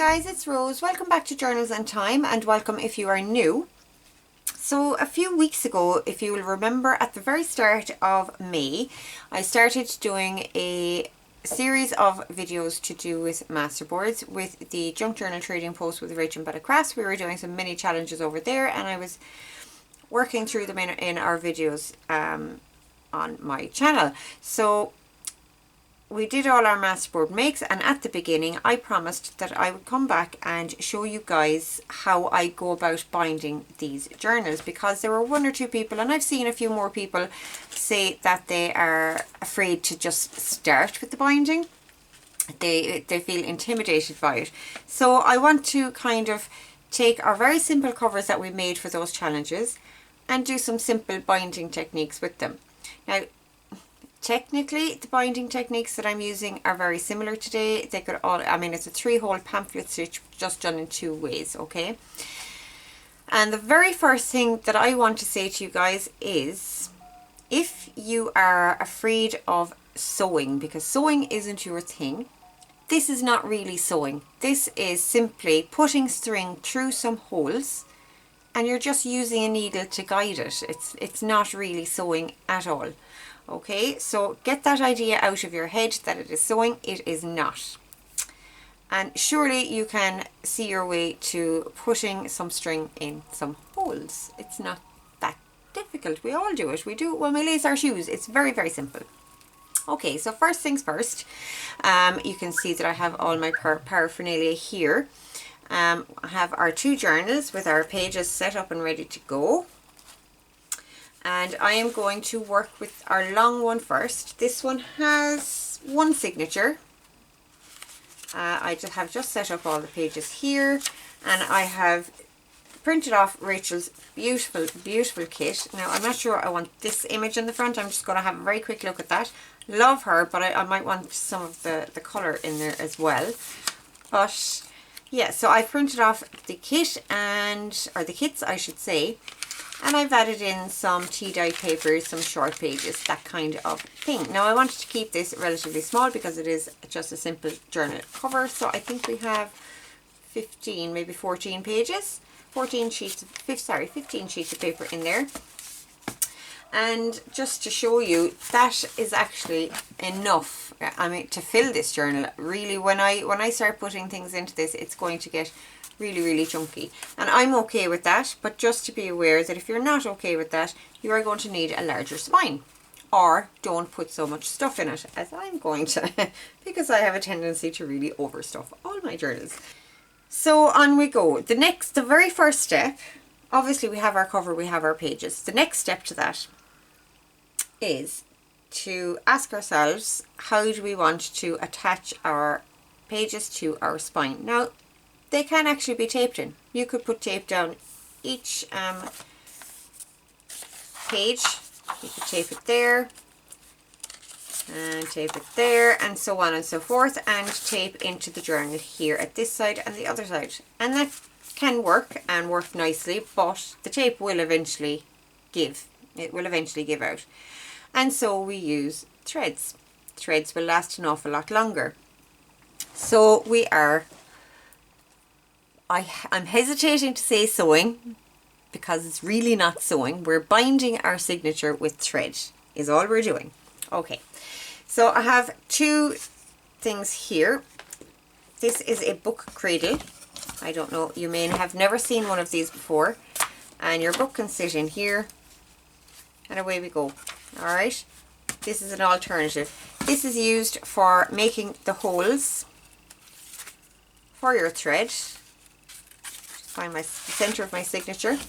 guys, it's Rose. Welcome back to Journals and Time, and welcome if you are new. So a few weeks ago, if you will remember, at the very start of May, I started doing a series of videos to do with masterboards with the Junk Journal Trading Post with Rachel Betacrass. We were doing some mini challenges over there, and I was working through them in our videos on my channel. So we did all our masterboard makes, and at the beginning I promised that I would come back and show you guys how I go about binding these journals, because there were one or two people, and I've seen a few more people say that they are afraid to just start with the binding. They feel intimidated by it. So I want to kind of take our very simple covers that we made for those challenges and do some simple binding techniques with them. Now, technically, the binding techniques that I'm using are very similar today. They could all, I mean, it's a 3-hole pamphlet stitch just done in 2 ways, okay? And the very first thing that I want to say to you guys is, if you are afraid of sewing, because sewing isn't your thing, this is not really sewing. This is simply putting string through some holes, and you're just using a needle to guide it. It's not really sewing at all. Okay, so get that idea out of your head that it is sewing. It is not. And surely you can see your way to putting some string in some holes. It's not that difficult. We all do it. We do it when we lace our shoes. It's very, very simple. Okay, so first things first, you can see that I have all my paraphernalia here. I have our 2 journals with our pages set up and ready to go. And I am going to work with our long one first. This one has 1 signature. I have just set up all the pages here, and I have printed off Rachel's beautiful, beautiful kit. Now, I'm not sure I want this image in the front. I'm just going to have a very quick look at that. Love her, but I might want some of the colour in there as well. But yeah, so I printed off the kit, or the kits I should say. And I've added in some tea dye papers, some short pages, that kind of thing. Now, I wanted to keep this relatively small because it is just a simple journal cover. So I think we have 15, maybe 14 pages, 15 sheets of paper in there. And just to show you, that is actually enough, I mean, to fill this journal. Really, when I start putting things into this, it's going to get really, really chunky, and I'm okay with that. But just to be aware that if you're not okay with that, you are going to need a larger spine, or don't put so much stuff in it as I'm going to because I have a tendency to really overstuff all my journals. So on we go. The very first step, obviously we have our cover, we have our pages. The next step to that is to ask ourselves, how do we want to attach our pages to our spine? Now, they can actually be taped in. You could put tape down each page. You could tape it there, and tape it there, and so on and so forth, and tape into the journal here at this side and the other side. And that can work and work nicely, but the tape will eventually give. It will eventually give out. And so we use threads. Threads will last an awful lot longer. So we are... I'm hesitating to say sewing because it's really not sewing. We're binding our signature with thread is all we're doing. Okay, so I have 2 things here. This is a book cradle. I don't know, you may have never seen one of these before, and your book can sit in here, and away we go. All right, this is an alternative. This is used for making the holes for your thread. Find the center of my signature.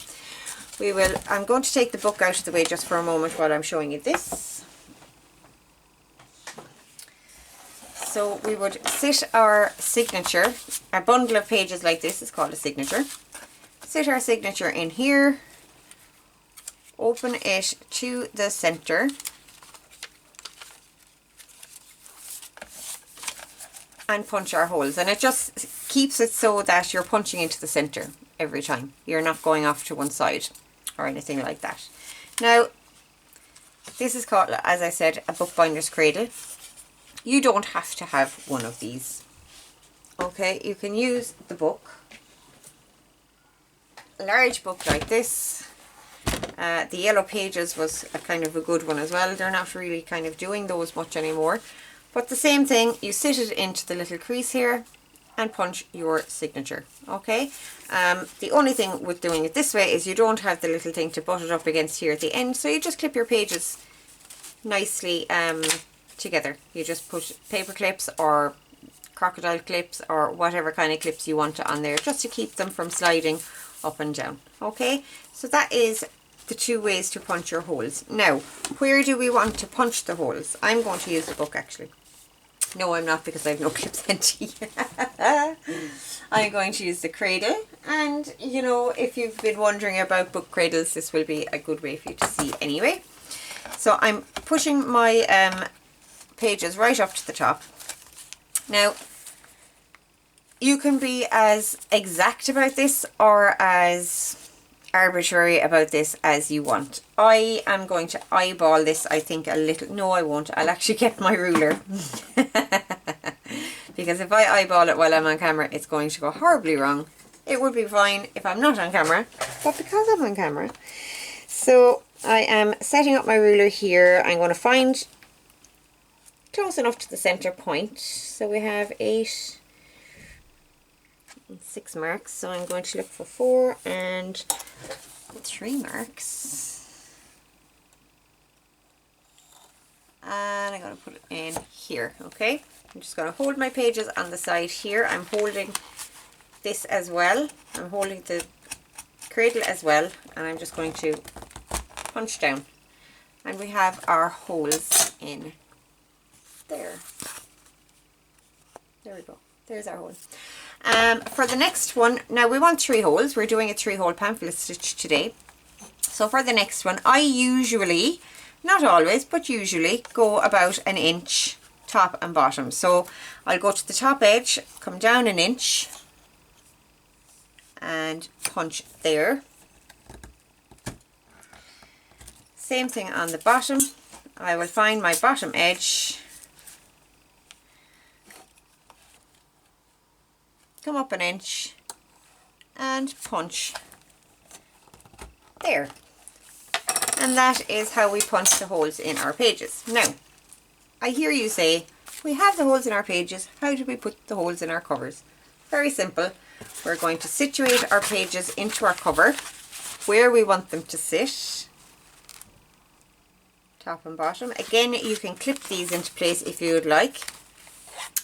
I'm going to take the book out of the way just for a moment while I'm showing you this. So we would sit our signature, a bundle of pages like this is called a signature. Sit our signature in here, open it to the center, and punch our holes, and it just keeps it so that you're punching into the center every time. You're not going off to one side or anything like that. Now, this is called, as I said, a bookbinder's cradle. You don't have to have one of these. Okay, you can use the book, a large book like this. The Yellow Pages was a kind of a good one as well. They're not really kind of doing those much anymore. But the same thing, you sit it into the little crease here and punch your signature. Okay, the only thing with doing it this way is you don't have the little thing to butt it up against here at the end, so you just clip your pages nicely together. You just put paper clips or crocodile clips or whatever kind of clips you want on there, just to keep them from sliding up and down. Okay, so that is the two ways to punch your holes. Now, where do we want to punch the holes? I'm going to use the book actually. No, I'm not, because I have no clips handy. I'm going to use the cradle, and you know, if you've been wondering about book cradles, this will be a good way for you to see anyway. So I'm pushing my pages right up to the top. Now, you can be as exact about this or as arbitrary about this as you want. I am going to eyeball this, I think, a little. No, I won't. I'll actually get my ruler. Because if I eyeball it while I'm on camera, it's going to go horribly wrong. It would be fine if I'm not on camera, but because I'm on camera. So I am setting up my ruler here. I'm going to find close enough to the center point. So we have 8 and 6 marks. So I'm going to look for 4 and 3 marks. And I'm going to put it in here, okay? I'm just going to hold my pages on the side here. I'm holding this as well. I'm holding the cradle as well. And I'm just going to punch down. And we have our holes in there. There we go. There's our hole. For the next one, now we want 3 holes. We're doing a 3-hole pamphlet stitch today. So for the next one, I usually, not always, but usually go about 1 inch top and bottom. So I'll go to the top edge, come down 1 inch and punch there. Same thing on the bottom. I will find my bottom edge, come up 1 inch and punch there. And that is how we punch the holes in our pages. Now, I hear you say, we have the holes in our pages, how do we put the holes in our covers? Very simple. We're going to situate our pages into our cover where we want them to sit, top and bottom. Again, you can clip these into place if you would like.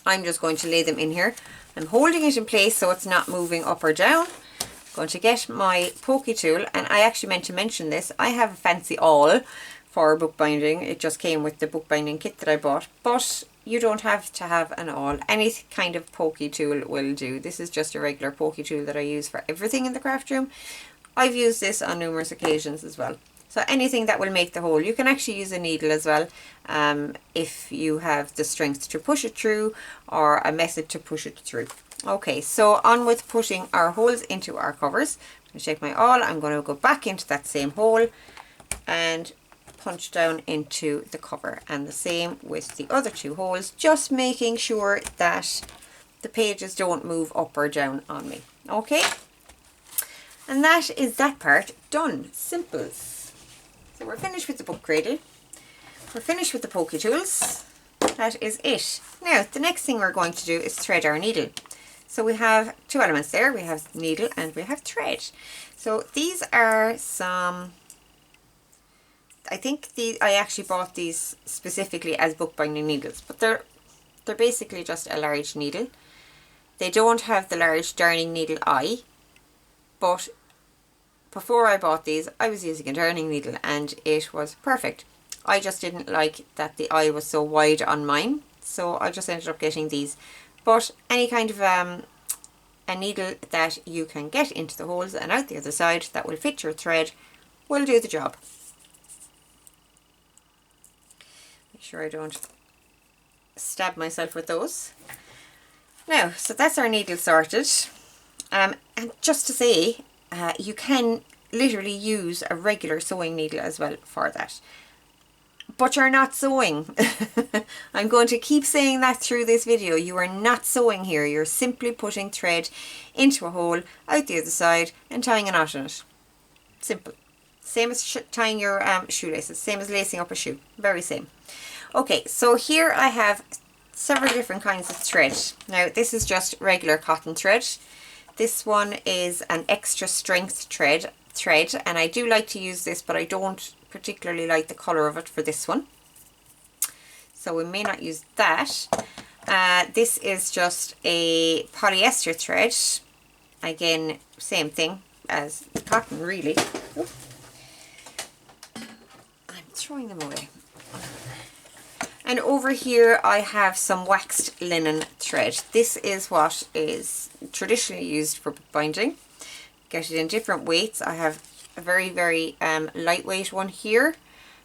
I'm just going to lay them in here. I'm holding it in place so it's not moving up or down. I'm going to get my pokey tool, and I actually meant to mention this. I have a fancy awl for bookbinding. It just came with the bookbinding kit that I bought, but you don't have to have an awl. Any kind of pokey tool will do. This is just a regular pokey tool that I use for everything in the craft room. I've used this on numerous occasions as well. So anything that will make the hole. You can actually use a needle as well if you have the strength to push it through or a method to push it through. Okay, so on with putting our holes into our covers. I'm going to take my awl, I'm going to go back into that same hole and punch down into the cover, and the same with the other 2 holes, just making sure that the pages don't move up or down on me. Okay, and that is that part done. Simple. So we're finished with the book cradle, we're finished with the pokey tools. That is it. Now the next thing we're going to do is thread our needle. So we have 2 elements there, we have needle and we have thread. So these are some, I think I actually bought these specifically as bookbinding needles, but they're basically just a large needle. They don't have the large darning needle eye, but before I bought these I was using a darning needle and it was perfect. I just didn't like that the eye was so wide on mine, so I just ended up getting these. But any kind of a needle that you can get into the holes and out the other side that will fit your thread will do the job. Make sure I don't stab myself with those. Now, so that's our needle sorted. And just to say, you can literally use a regular sewing needle as well for that. but you're not sewing. I'm going to keep saying that through this video. You are not sewing here. You're simply putting thread into a hole out the other side and tying a knot in it. Simple. Same as tying your shoelaces. Same as lacing up a shoe. Very same. Okay, so here I have several different kinds of thread. Now this is just regular cotton thread. This one is an extra strength thread, and I do like to use this, but I don't particularly like the colour of it for this one, so we may not use that. This is just a polyester thread, again same thing as cotton really. Oop. I'm throwing them away. And over here I have some waxed linen thread. This is what is traditionally used for bookbinding. Get it in different weights. I have a very lightweight one here.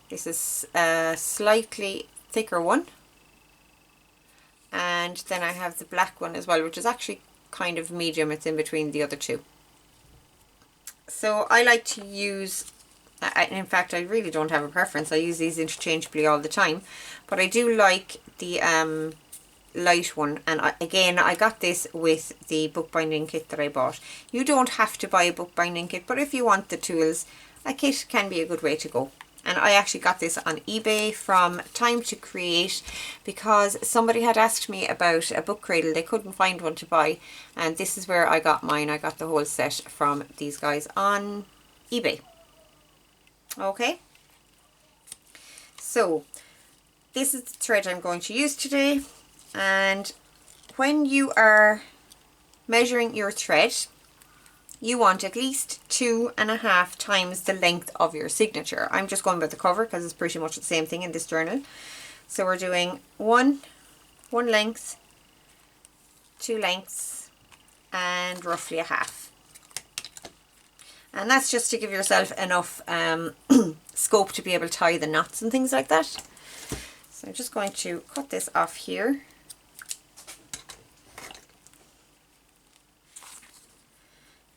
This is a slightly thicker one. And then I have the black one as well, which is actually kind of medium. It's in between the other two. So I like to use, in fact I really don't have a preference. I use these interchangeably all the time. But I do like the light one, and again I got this with the bookbinding kit that I bought. You don't have to buy a bookbinding kit, but if you want the tools, a kit can be a good way to go. And I actually got this on eBay from Time to Create because somebody had asked me about a book cradle. They couldn't find one to buy, and this is where I got mine. I got the whole set from these guys on eBay. Okay, so this is the thread I'm going to use today. And when you are measuring your thread, you want at least 2.5 times the length of your signature. I'm just going by the cover because it's pretty much the same thing in this journal. So we're doing one length, 2 lengths, and roughly a half. And that's just to give yourself enough scope to be able to tie the knots and things like that. So I'm just going to cut this off here.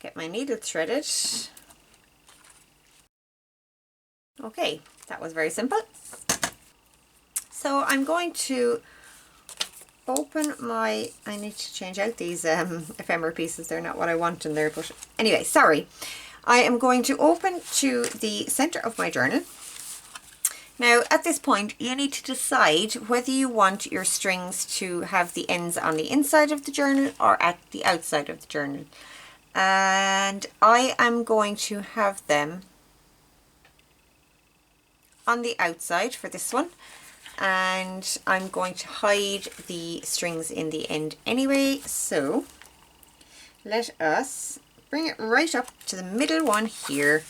Get my needle threaded. Okay, that was very simple. So I'm going to open my, I need to change out these ephemera pieces. They're not what I want in there, but anyway, sorry. I am going to open to the center of my journal. Now at this point you need to decide whether you want your strings to have the ends on the inside of the journal or at the outside of the journal. And I am going to have them on the outside for this one, and I'm going to hide the strings in the end anyway. So let us bring it right up to the middle one here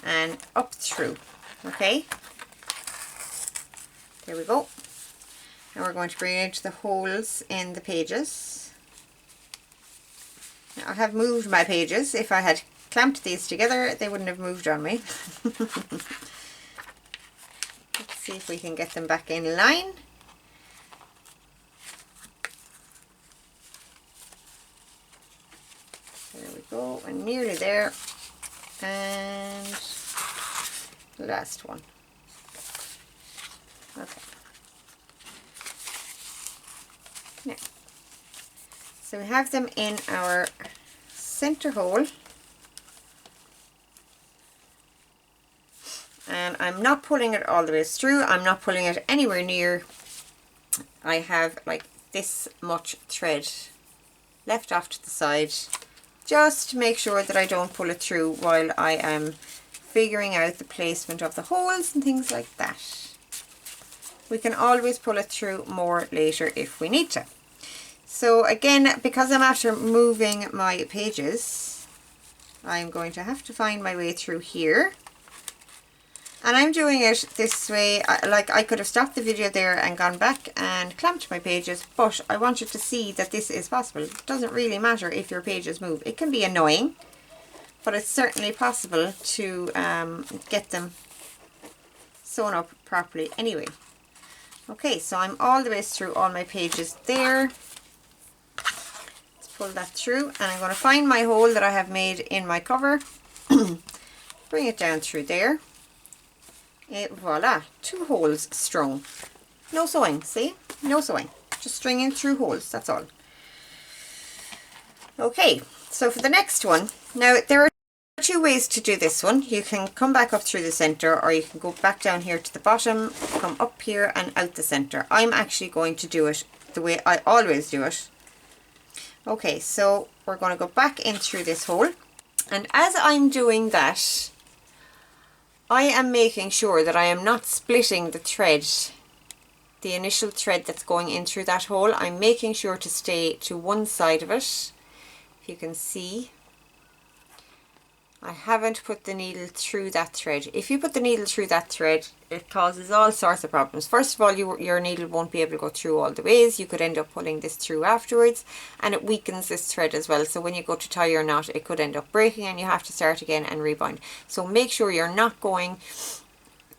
and up through. Okay, there we go. And we're going to bring it into the holes in the pages. Now, I have moved my pages. If I had clamped these together, they wouldn't have moved on me. Let's see if we can get them back in line. There we go, and nearly there. And the last one. Okay. Now, so we have them in our center hole, and I'm not pulling it all the way through. I'm not pulling it anywhere near. I have like this much thread left off to the side, just to make sure that I don't pull it through while I am figuring out the placement of the holes and things like that. We can always pull it through more later if we need to. So again, because I'm after moving my pages, I'm going to have to find my way through here. And I'm doing it this way. I could have stopped the video there and gone back and clamped my pages, but I want you to see that this is possible. It doesn't really matter if your pages move. It can be annoying, but it's certainly possible to get them sewn up properly anyway. Okay, so I'm all the way through all my pages there. Let's pull that through, and I'm going to find my hole that I have made in my cover. Bring it down through there. Voila, 2 holes strung. No sewing, see? No sewing. Just stringing through holes, that's all. Okay, so for the next one, now there are 2 ways to do this one. You can come back up through the center, or you can go back down here to the bottom, come up here and out the center. I'm actually going to do it the way I always do it. Okay, so we're going to go back in through this hole, and as I'm doing that, I am making sure that I am not splitting the thread, the initial thread that's going in through that hole. I'm making sure to stay to one side of it. If you can see, I haven't put the needle through that thread. If you put the needle through that thread, it causes all sorts of problems. First of all, your needle won't be able to go through all the ways. You could end up pulling this through afterwards, and it weakens this thread as well. So when you go to tie your knot, it could end up breaking and you have to start again and rebind. So make sure you're not going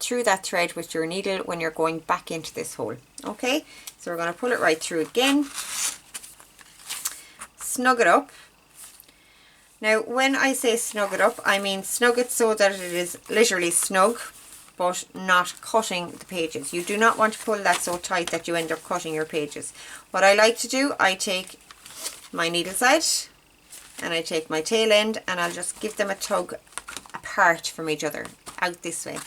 through that thread with your needle when you're going back into this hole. Okay, so we're going to pull it right through again, snug it up. Now when I say snug it up, I mean snug it so that it is literally snug, but not cutting the pages. You do not want to pull that so tight that you end up cutting your pages. What I like to do, I take my needle side and I take my tail end and I'll just give them a tug apart from each other, out this way.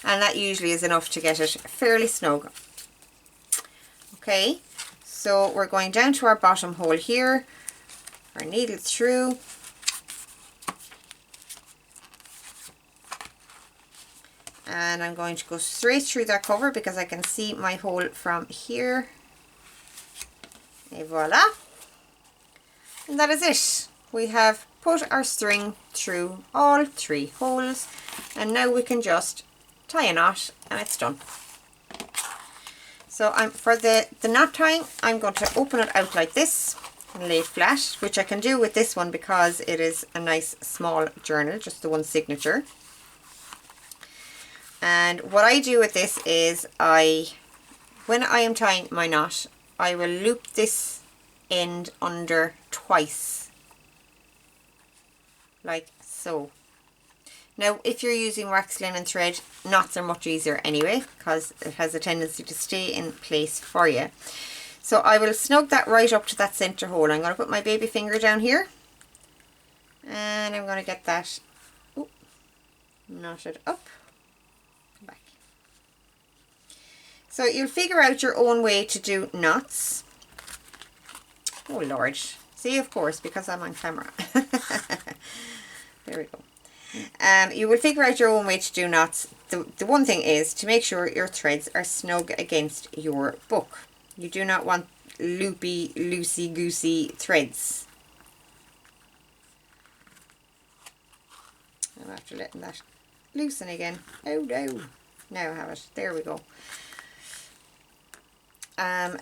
And that usually is enough to get it fairly snug. Okay, so we're going down to our bottom hole here, our needle through. And I'm going to go straight through that cover because I can see my hole from here. Et voila. And that is it. We have put our string through all 3 holes, and now we can just tie a knot and it's done. So for the knot tying, I'm going to open it out like this and lay it flat, which I can do with this one because it is a nice small journal, just the one signature. And what I do with this is when I am tying my knot, I will loop this end under twice, like so. Now if you're using wax linen thread, knots are much easier anyway because it has a tendency to stay in place for you. So I will snug that right up to that center hole. I'm going to put my baby finger down here and I'm going to get that knotted up. Back. So you'll figure out your own way to do knots. Oh Lord, see, of course, because I'm on camera. There we go. You will figure out your own way to do knots. The one thing is to make sure your threads are snug against your book. You do not want loopy, loosey-goosey threads. I'm after letting that loosen again. Oh no. Now I have it. There we go.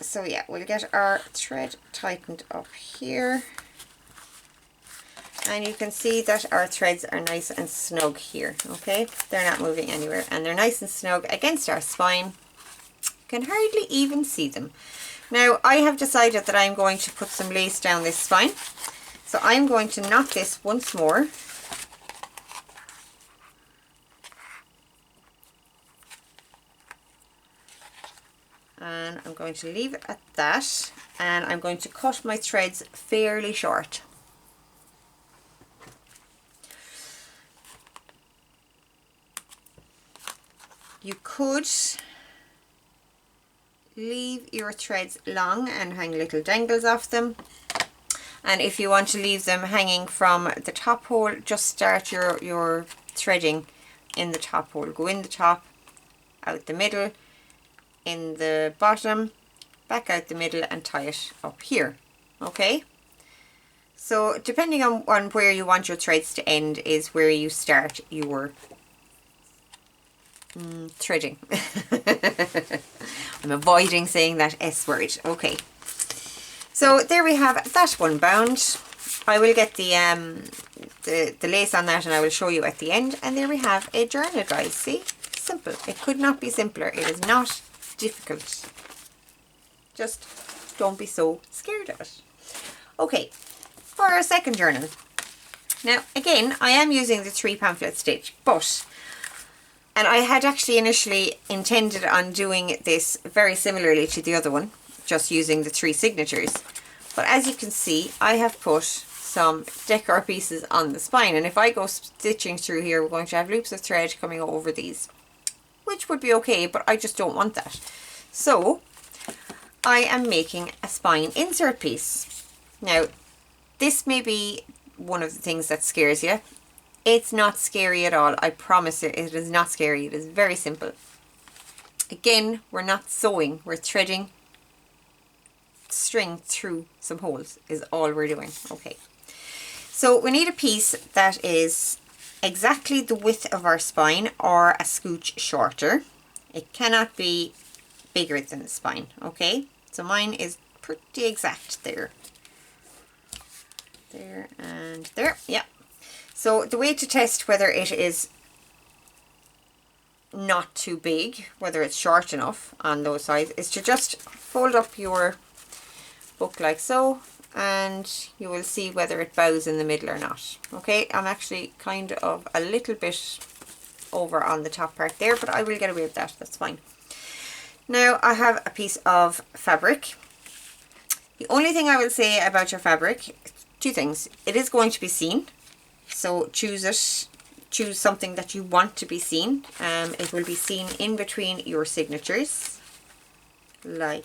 So yeah, we'll get our thread tightened up here. And you can see that our threads are nice and snug here, okay? They're not moving anywhere and they're nice and snug against our spine. You can hardly even see them. Now I have decided that I'm going to put some lace down this spine. So I'm going to knot this once more. And I'm going to leave it at that, and I'm going to cut my threads fairly short. You could leave your threads long and hang little dangles off them, and if you want to leave them hanging from the top hole, just start your threading in the top hole. Go in the top, out the middle, in the bottom, back out the middle and tie it up here. Okay, so depending on where you want your threads to end is where you start your threading. I'm avoiding saying that S word. Okay, so there we have that one bound. I will get the lace on that and I will show you at the end. And there we have a journal, guys. See, simple. It could not be simpler. It is not difficult. Just don't be so scared of it. Okay, for our second journal. Now again, I am using the 3 pamphlet stitch, but And I had actually initially intended on doing this very similarly to the other one, just using the 3 signatures. But as you can see, I have put some decor pieces on the spine, and if I go stitching through here, we're going to have loops of thread coming over these, which would be okay, but I just don't want that. So I am making a spine insert piece. Now, this may be one of the things that scares you. It's not scary at all. I promise you, it is not scary. It is very simple. Again, we're not sewing, we're threading string through some holes is all we're doing. Okay. So we need a piece that is exactly the width of our spine or a scooch shorter. It cannot be bigger than the spine. Okay. So mine is pretty exact there. There and there. Yeah. So the way to test whether it is not too big, whether it's short enough on those sides, is to just fold up your book like so, and you will see whether it bows in the middle or not. Okay, I'm actually kind of a little bit over on the top part there, but I will get away with that, that's fine. Now I have a piece of fabric. The only thing I will say about your fabric, 2 things. It is going to be seen, so choose it. Choose something that you want to be seen. It will be seen in between your signatures, like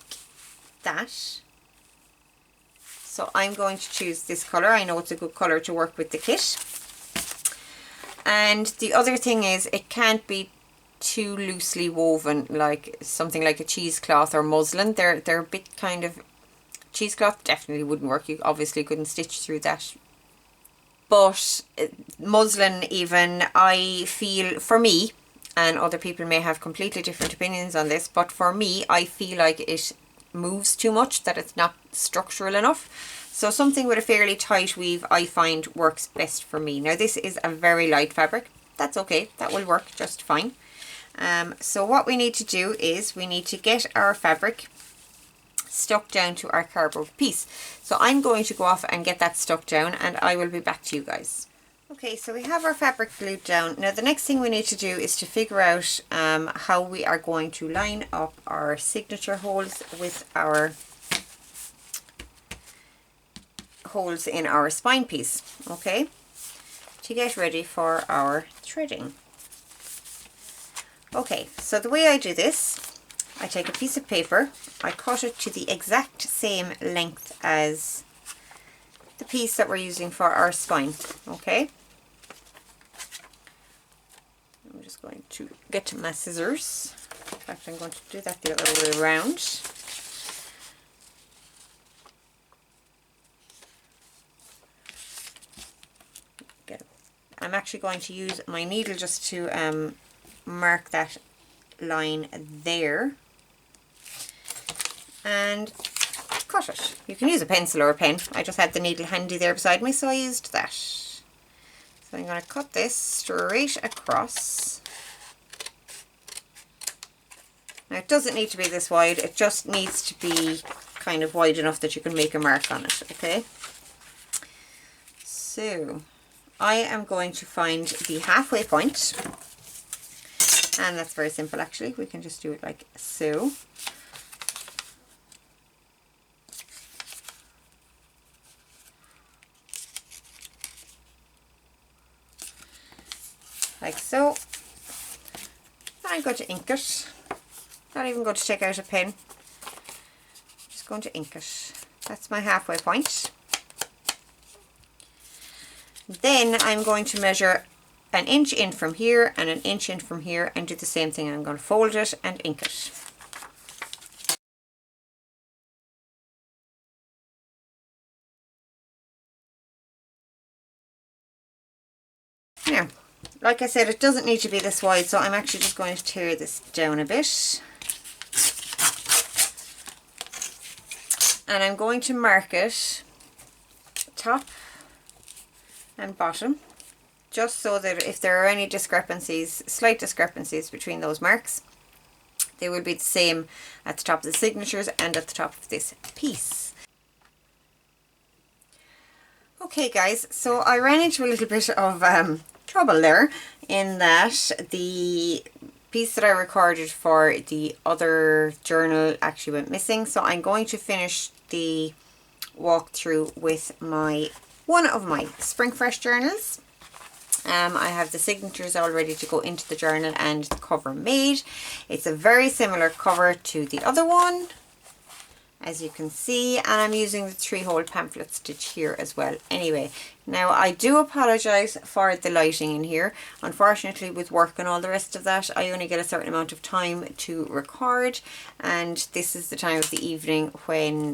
that. So I'm going to choose this colour. I know it's a good colour to work with the kit. And the other thing is, it can't be too loosely woven, like something like a cheesecloth or muslin. They're a bit kind of... Cheesecloth definitely wouldn't work. You obviously couldn't stitch through that. But muslin even, I feel, for me, and other people may have completely different opinions on this, but for me, I feel like it moves too much, that it's not structural enough. So something with a fairly tight weave I find works best for me. Now this is a very light fabric. That's okay, that will work just fine. So what we need to do is we need to get our fabric stuck down to our cardboard piece. So I'm going to go off and get that stuck down, and I will be back to you guys. Okay, so we have our fabric glued down. Now the next thing we need to do is to figure out how we are going to line up our signature holes with our holes in our spine piece, okay, to get ready for our threading. Okay, so the way I do this, I take a piece of paper, I cut it to the exact same length as the piece that we're using for our spine, okay. I'm just going to get my scissors. In fact, I'm going to do that the other way around. I'm actually going to use my needle just to mark that line there and cut it. You can use a pencil or a pen. I just had the needle handy there beside me, so I used that. So I'm going to cut this straight across. Now it doesn't need to be this wide, it just needs to be kind of wide enough that you can make a mark on it, okay? So I am going to find the halfway point, and that's very simple actually. We can just do it like so. Like so. I'm going to ink it. Not even going to take out a pen. Just going to ink it. That's my halfway point. Then I'm going to measure an inch in from here and an inch in from here and do the same thing. I'm going to fold it and ink it. Now, like I said, it doesn't need to be this wide, so I'm actually just going to tear this down a bit. And I'm going to mark it top and bottom, just so that if there are any discrepancies, slight discrepancies between those marks, they will be the same at the top of the signatures and at the top of this piece. Okay guys, so I ran into a little bit of trouble there, in that the piece that I recorded for the other journal actually went missing. So I'm going to finish the walkthrough with one of my Spring Fresh journals. I have the signatures all ready to go into the journal and the cover made. It's a very similar cover to the other one, as you can see, and I'm using the 3-hole pamphlet stitch here as well. Anyway, now I do apologise for the lighting in here. Unfortunately, with work and all the rest of that, I only get a certain amount of time to record, and this is the time of the evening when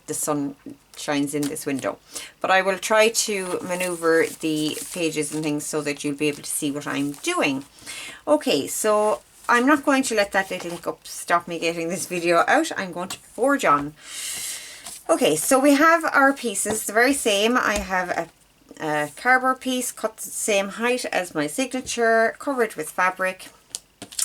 the sun shines in this window. But I will try to manoeuvre the pages and things so that you'll be able to see what I'm doing. Okay, so I'm not going to let that little hiccup stop me getting this video out. I'm going to forge on. Okay, so we have our pieces, the very same. I have a cardboard piece cut to the same height as my signature, covered with fabric.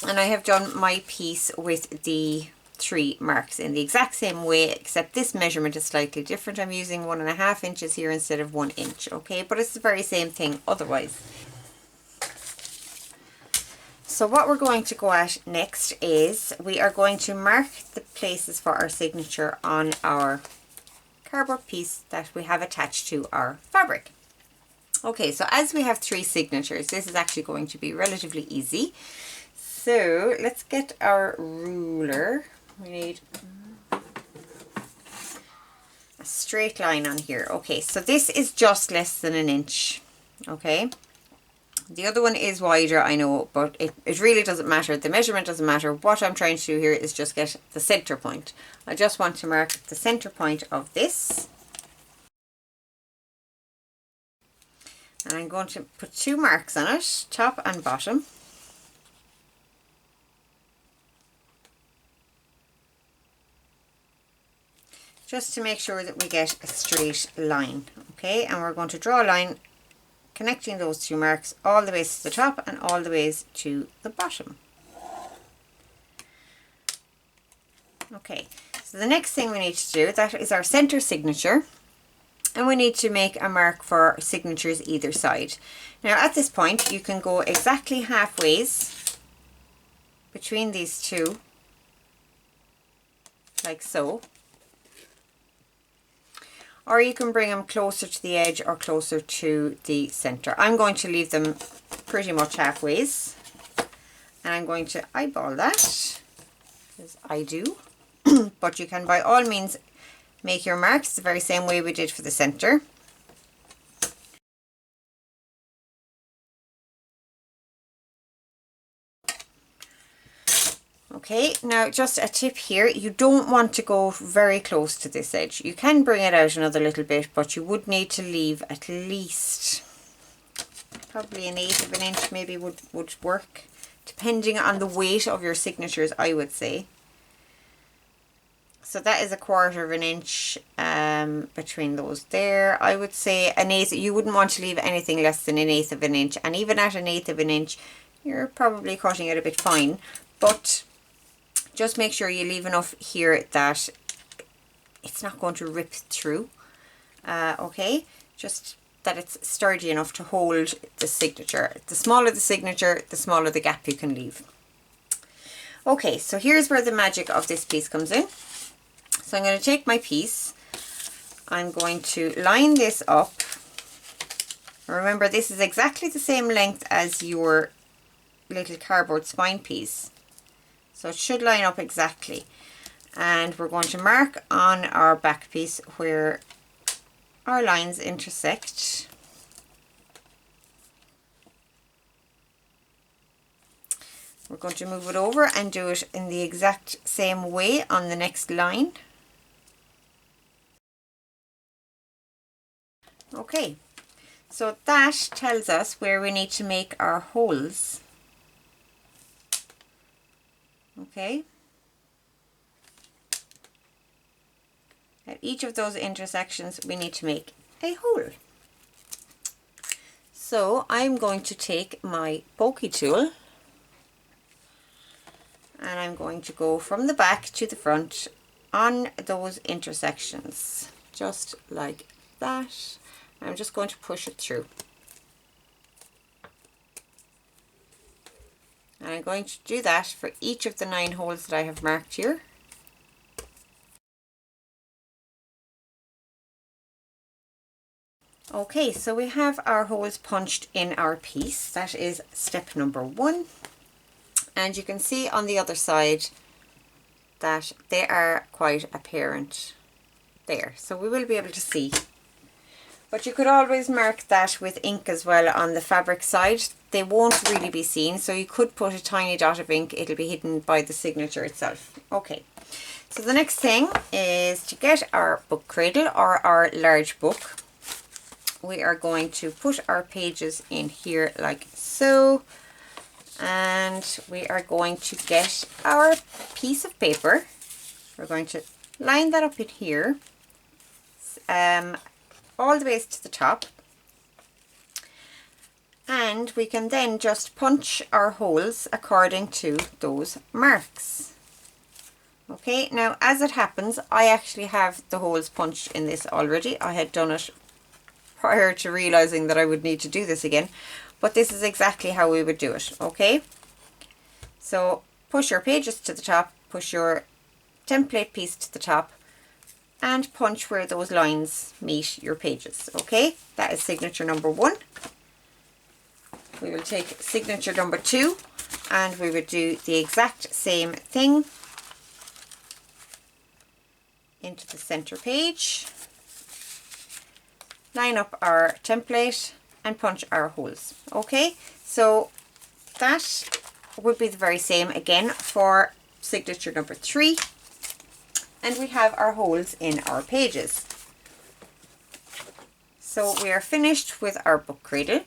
And I have done my piece with the 3 marks in the exact same way, except this measurement is slightly different. I'm using 1.5 inches here instead of 1 inch, okay? But it's the very same thing otherwise. So what we're going to go at next is we are going to mark the places for our signature on our cardboard piece that we have attached to our fabric. Okay, so as we have 3 signatures, this is actually going to be relatively easy. So let's get our ruler. We need a straight line on here. Okay, so this is just less than 1 inch, okay? The other one is wider, I know, but it really doesn't matter. The measurement doesn't matter. What I'm trying to do here is just get the center point. I just want to mark the center point of this. And I'm going to put 2 marks on it, top and bottom. Just to make sure that we get a straight line, okay? And we're going to draw a line connecting those 2 marks all the ways to the top and all the ways to the bottom. Okay, so the next thing we need to do, that is our center signature, and we need to make a mark for signatures either side. Now at this point you can go exactly halfways between these 2, like so. Or you can bring them closer to the edge or closer to the center. I'm going to leave them pretty much halfways. And I'm going to eyeball that, as I do. But you can by all means make your marks the very same way we did for the center. Okay, now just a tip here, you don't want to go very close to this edge. You can bring it out another little bit, but you would need to leave at least probably 1/8 of an inch maybe would work, depending on the weight of your signatures, I would say. So that is 1/4 of an inch between those there. I would say 1/8, you wouldn't want to leave anything less than 1/8 of an inch, and even at 1/8 of an inch you're probably cutting it a bit fine, but just make sure you leave enough here that it's not going to rip through, okay? Just that it's sturdy enough to hold the signature. The smaller the signature, the smaller the gap you can leave. Okay, so here's where the magic of this piece comes in. So I'm going to take my piece, I'm going to line this up. Remember, this is exactly the same length as your little cardboard spine piece. So it should line up exactly. And we're going to mark on our back piece where our lines intersect. We're going to move it over and do it in the exact same way on the next line. Okay, so that tells us where we need to make our holes. Okay, at each of those intersections we need to make a hole. So I'm going to take my pokey tool and I'm going to go from the back to the front on those intersections, just like that. I'm just going to push it through. And I'm going to do that for each of the 9 holes that I have marked here. Okay, so we have our holes punched in our piece. That is step number 1. And you can see on the other side that they are quite apparent there. So we will be able to see. But you could always mark that with ink as well on the fabric side. They won't really be seen, so you could put a tiny dot of ink. It'll be hidden by the signature itself. Okay, so the next thing is to get our book cradle or our large book. We are going to put our pages in here like so. And we are going to get our piece of paper. We're going to line that up in here, all the way to the top. And we can then just punch our holes according to those marks. Okay, now as it happens, I actually have the holes punched in this already. I had done it prior to realizing that I would need to do this again. But this is exactly how we would do it, okay? So push your pages to the top, push your template piece to the top, and punch where those lines meet your pages, okay? That is signature number 1. We will take signature number 2, and we would do the exact same thing into the center page, line up our template, and punch our holes. Okay, so that would be the very same again for signature number 3, and we have our holes in our pages. So we are finished with our book cradle,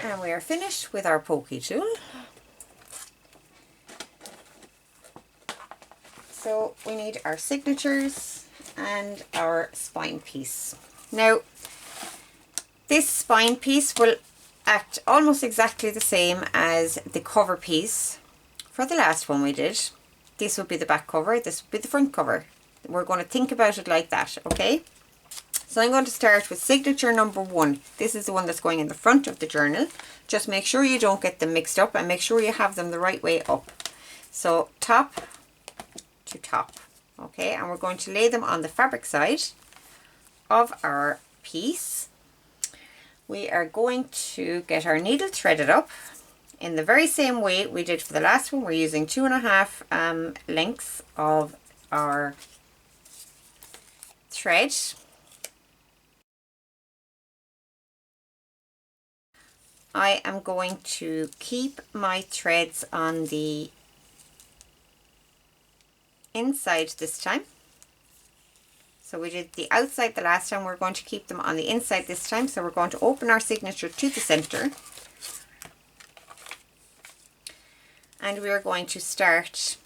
and we are finished with our pokey tool. So we need our signatures and our spine piece. Now this spine piece will act almost exactly the same as the cover piece for the last one we did. This would be the back cover, this would be the front cover. We're going to think about it like that, okay? So I'm going to start with signature number 1. This is the one that's going in the front of the journal. Just make sure you don't get them mixed up and make sure you have them the right way up. So top to top, okay, and we're going to lay them on the fabric side of our piece. We are going to get our needle threaded up in the very same way we did for the last one. We're using 2.5 lengths of our thread. I am going to keep my threads on the inside this time. So we did the outside the last time, we're going to keep them on the inside this time. So we're going to open our signature to the center, and we are going to start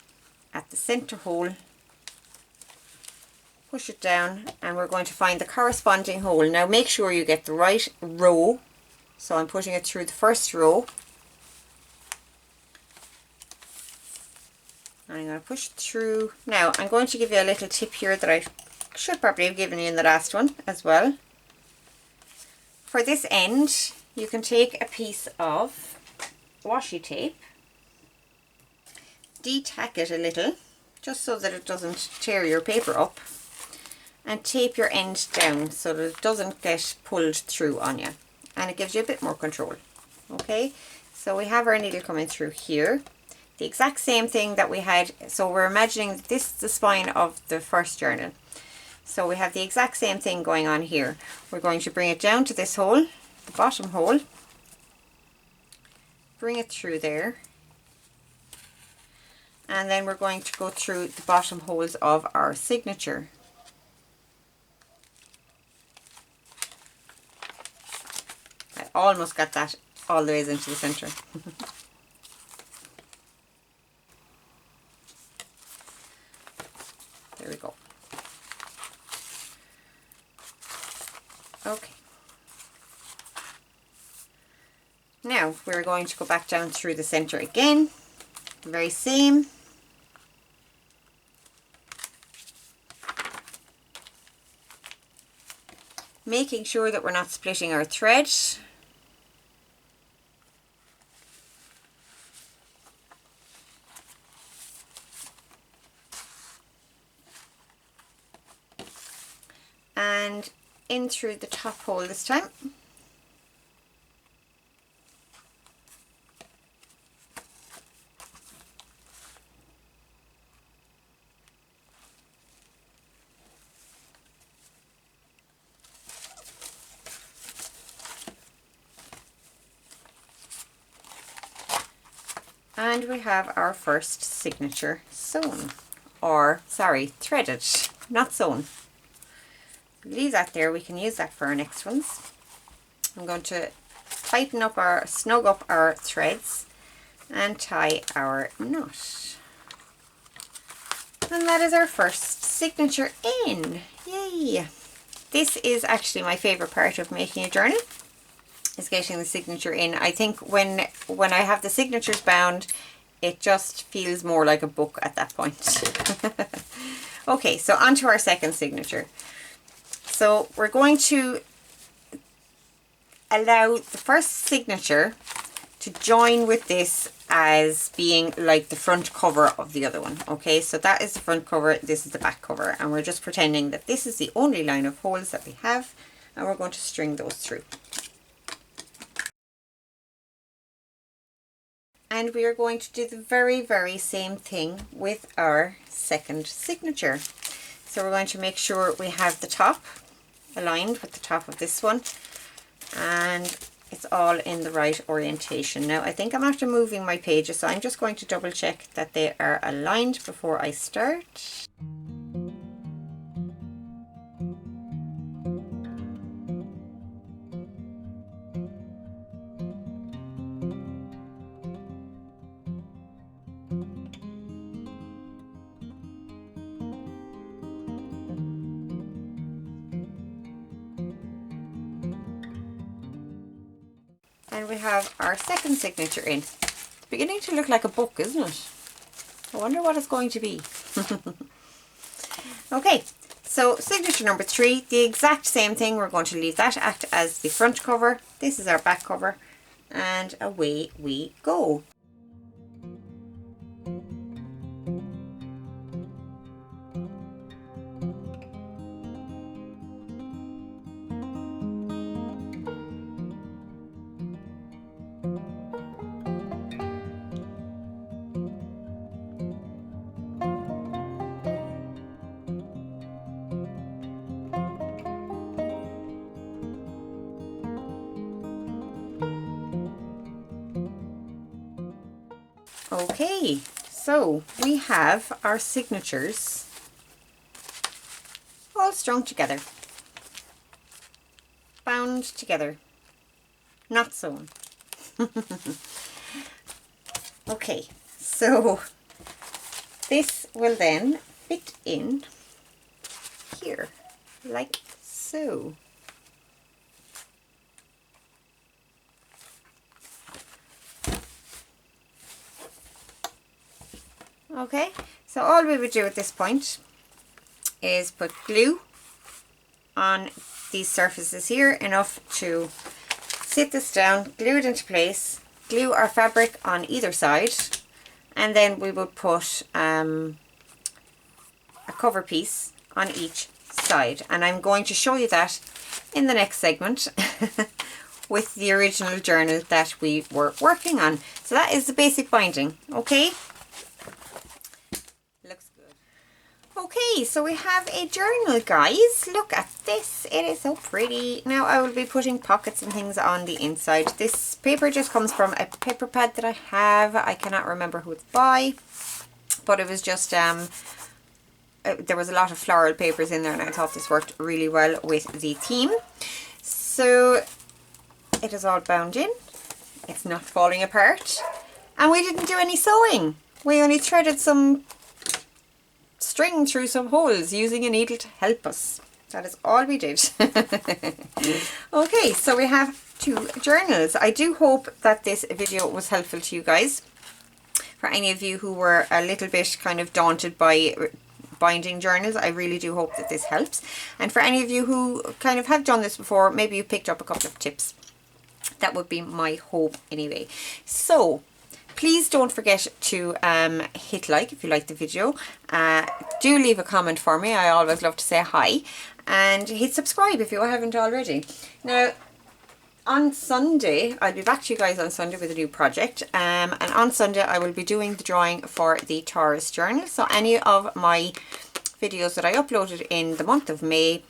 at the center hole, push it down, and we're going to find the corresponding hole. Now make sure you get the right row. So I'm putting it through the first row. I'm going to push it through. Now I'm going to give you a little tip here that I should probably have given you in the last one as well. For this end, you can take a piece of washi tape, de-tack it a little, just so that it doesn't tear your paper up, and tape your end down so that it doesn't get pulled through on you, and it gives you a bit more control. Okay, so we have our needle coming through here. The exact same thing that we had, so we're imagining that this is the spine of the first journal. So we have the exact same thing going on here. We're going to bring it down to this hole, the bottom hole, bring it through there, and then we're going to go through the bottom holes of our signature. I almost got that all the way into the center. There we go. Okay. Now we're going to go back down through the center again, the very same. Making sure that we're not splitting our thread. and in through the top hole this time. And we have our first signature sewn, or sorry, threaded, not sewn. Leave that there, we can use that for our next ones. I'm going to tighten up snug up our threads and tie our knot. And that is our first signature in. Yay! This is actually my favourite part of making a journal, is getting the signature in. I think when I have the signatures bound, it just feels more like a book at that point. Okay, so on to our second signature. So we're going to allow the first signature to join with this as being like the front cover of the other one. Okay, so that is the front cover, this is the back cover, and we're just pretending that this is the only line of holes that we have, and we're going to string those through. And we are going to do the very, very same thing with our second signature. So we're going to make sure we have the top aligned with the top of this one, and it's all in the right orientation. Now I think I'm after moving my pages, so I'm just going to double check that they are aligned before I start. And we have our second signature in. It's beginning to look like a book, isn't it? I wonder what it's going to be. Okay, so signature number 3, the exact same thing. We're going to leave that act as the front cover. This is our back cover, and away we go. Okay, so we have our signatures all strung together, bound together, not sewn. Okay, so this will then fit in here, like so. Okay, so all we would do at this point is put glue on these surfaces here, enough to sit this down, glue it into place, glue our fabric on either side, and then we would put a cover piece on each side. And I'm going to show you that in the next segment with the original journal that we were working on. So that is the basic binding, okay? Looks good. Okay, so we have a journal, guys. Look at this. It is so pretty. Now I will be putting pockets and things on the inside. This paper just comes from a paper pad that I have. I cannot remember who it's by, but it was just there was a lot of floral papers in there, and I thought this worked really well with the theme. So it is all bound in. It's not falling apart, and we didn't do any sewing. We only threaded some string through some holes using a needle to help us. That is all we did. Okay, so we have 2 journals. I do hope that this video was helpful to you guys. For any of you who were a little bit kind of daunted by binding journals, I really do hope that this helps. And for any of you who kind of have done this before, maybe you picked up a couple of tips. That would be my hope anyway. So please don't forget to hit like if you like the video. Do leave a comment for me. I always love to say hi. and hit subscribe if you haven't already. Now, on Sunday, I'll be back to you guys on Sunday with a new project, and on Sunday I will be doing the drawing for the Taurus journal. So any of my videos that I uploaded in the month of May,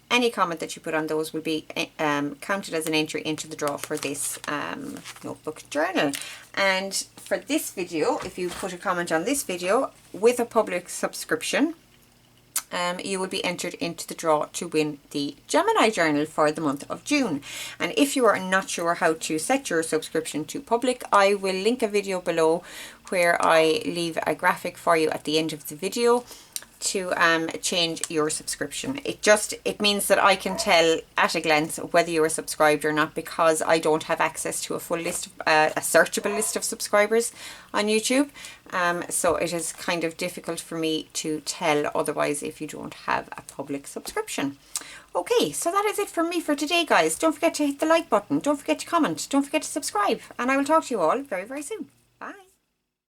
any comment that you put on those will be counted as an entry into the draw for this notebook journal. And for this video, if you put a comment on this video with a public subscription, you will be entered into the draw to win the Gemini journal for the month of June. And if you are not sure how to set your subscription to public, I will link a video below where I leave a graphic for you at the end of the video to change your subscription. It means that I can tell at a glance whether you are subscribed or not, because I don't have access to a full list, a searchable list of subscribers on YouTube. So it is kind of difficult for me to tell otherwise if you don't have a public subscription. Okay, so that is it from me for today, guys. Don't forget to hit the like button, don't forget to comment, don't forget to subscribe, and I will talk to you all very, very soon.